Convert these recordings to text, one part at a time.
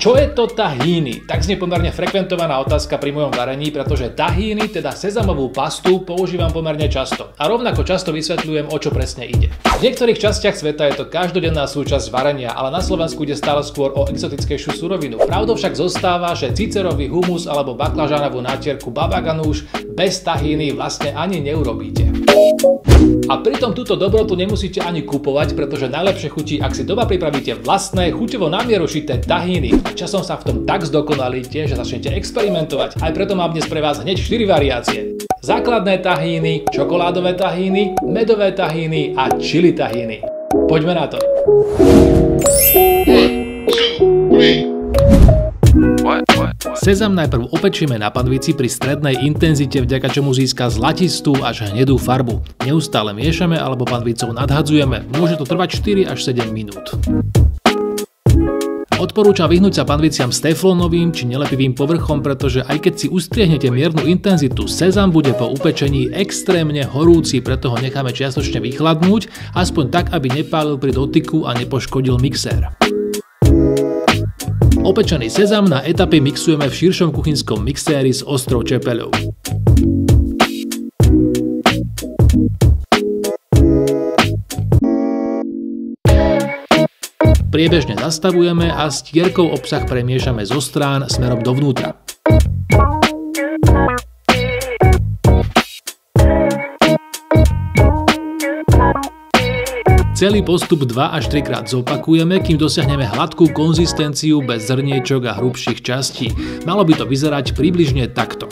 Čo je to tahíny? Tak znie pomerne frekventovaná otázka pri mojom varení, pretože tahíny, teda sezamovú pastu, používam pomerne často. A rovnako často vysvetľujem, o čo presne ide. V niektorých častiach sveta je to každodenná súčasť varenia, ale na Slovensku ide stále skôr o exotickejšiu surovinu. Pravdou však zostáva, že cicerový humus alebo baklažánovú nátierku baba ganoush bez tahíny vlastne ani neurobíte. A pritom túto dobrotu nemusíte ani kupovať, pretože najlepšie chutí, ak si doma pripravíte vlastné, chuťovo na mieru šité tahíny. A časom sa v tom tak zdokonalíte, že začnete experimentovať. Aj preto mám dnes pre vás hneď 4 variácie. Základné tahíny, čokoládové tahíny, medové tahíny a chili tahíny. Poďme na to. Sezam najprv opečieme na panvici pri strednej intenzite, vďaka čomu získa zlatistú až hnedú farbu. Neustále miešame alebo panvicou nadhadzujeme. Môže to trvať 4 až 7 minút. Odporúčam vyhnúť sa panviciam s teflónovým či nelepivým povrchom, pretože aj keď si ustriehnete miernu intenzitu, sezam bude po upečení extrémne horúci, preto ho necháme čiastočne vychladnúť, aspoň tak, aby nepálil pri dotyku a nepoškodil mixér. Opečený sezam na etapy mixujeme v širšom kuchynskom mixéri s ostrou čepeľou. Priebežne zastavujeme a stierkou obsah premiešame zo strán smerom dovnútra. Celý postup 2 až 3 krát zopakujeme, kým dosiahneme hladkú konzistenciu bez zrniečok a hrubších častí. Malo by to vyzerať približne takto.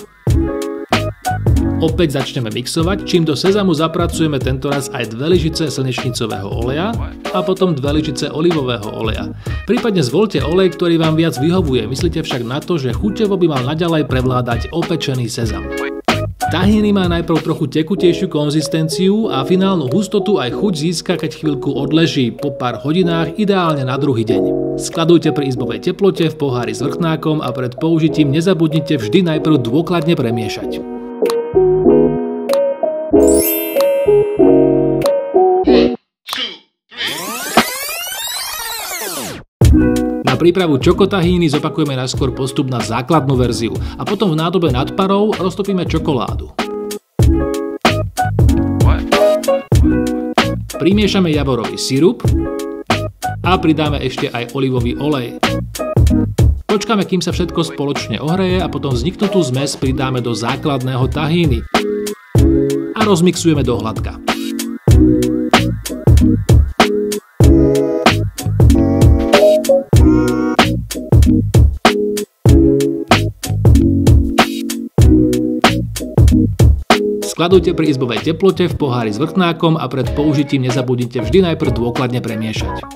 Opäť začneme mixovať, čím do sezamu zapracujeme tentoraz aj 2 lyžice slnečnicového oleja a potom 2 lyžice olivového oleja. Prípadne zvoľte olej, ktorý vám viac vyhovuje, myslite však na to, že chuťovo by mal naďalej prevládať opečený sezam. Tahíny má najprv trochu tekutejšiu konzistenciu a finálnu hustotu aj chuť získa, keď chvíľku odleží, po pár hodinách, ideálne na druhý deň. Skladujte pri izbovej teplote v pohári s vrchnákom a pred použitím nezabudnite vždy najprv dôkladne premiešať. Na prípravu čokotahíny zopakujeme najskôr postup na základnú verziu a potom v nádobe nad parou roztopíme čokoládu. Primiešame javorový sirup a pridáme ešte aj olivový olej. Počkáme, kým sa všetko spoločne ohreje a potom vzniknutú zmes pridáme do základného tahíny a rozmixujeme do hladka. Skladujte pri izbovej teplote v pohári s vrchnákom a pred použitím nezabudnite vždy najprv dôkladne premiešať.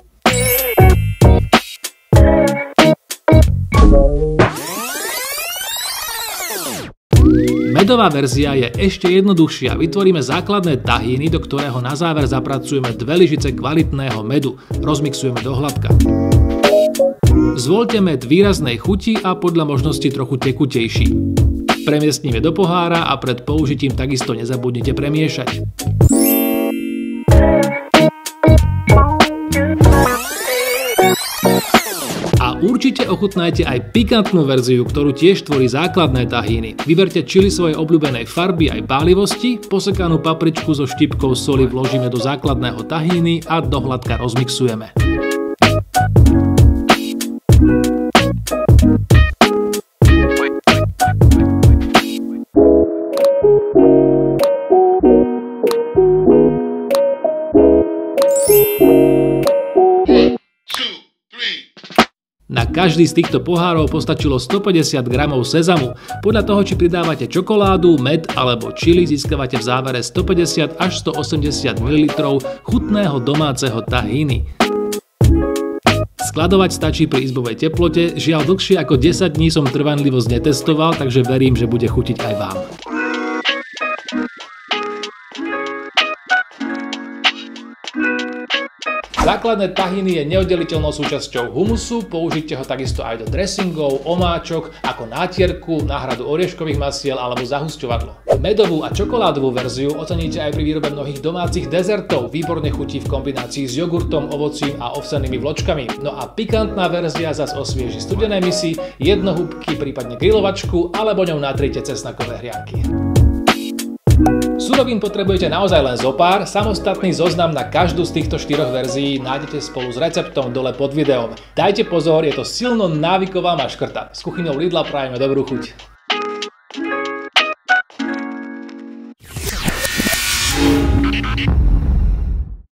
Medová verzia je ešte jednoduchšia. Vytvoríme základné tahíny, do ktorého na záver zapracujeme 2 lyžice kvalitného medu. Rozmixujeme do hladka. Zvoľte med výraznej chuti a podľa možnosti trochu tekutejší. Premiestnime do pohára a pred použitím takisto nezabudnite premiešať. A určite ochutnajte aj pikantnú verziu, ktorú tiež tvorí základné tahíny. Vyberte čili svojej obľúbenej farby aj pálivosti, posekanú papričku so štipkou soli vložíme do základného tahíny a do hladka rozmixujeme. Na každý z týchto pohárov postačilo 150 g sezamu. Podľa toho, či pridávate čokoládu, med alebo čili, získavate v závere 150 až 180 ml chutného domáceho tahíny. Skladovať stačí pri izbovej teplote, žiaľ dlhšie ako 10 dní som trvanlivosť netestoval, takže verím, že bude chutiť aj vám. Základné tahiny je neoddeliteľnou súčasťou humusu, použite ho takisto aj do dressingov, omáčok, ako nátierku, náhradu orieškových masiel alebo zahusťovadlo. Medovú a čokoládovú verziu oceníte aj pri výrobe mnohých domácich dezertov, výborne chutí v kombinácii s jogurtom, ovocím a ovsenými vločkami. No a pikantná verzia zas osvieži studené misy, jednohúbky, prípadne grilovačku alebo ňou natrite cesnakové hrianky. Surovín potrebujete naozaj len zopár, samostatný zoznam na každú z týchto 4 verzií nájdete spolu s receptom dole pod videom. Dajte pozor, je to silno návyková maškrta. S kuchyňou Lidla prajeme dobrú chuť.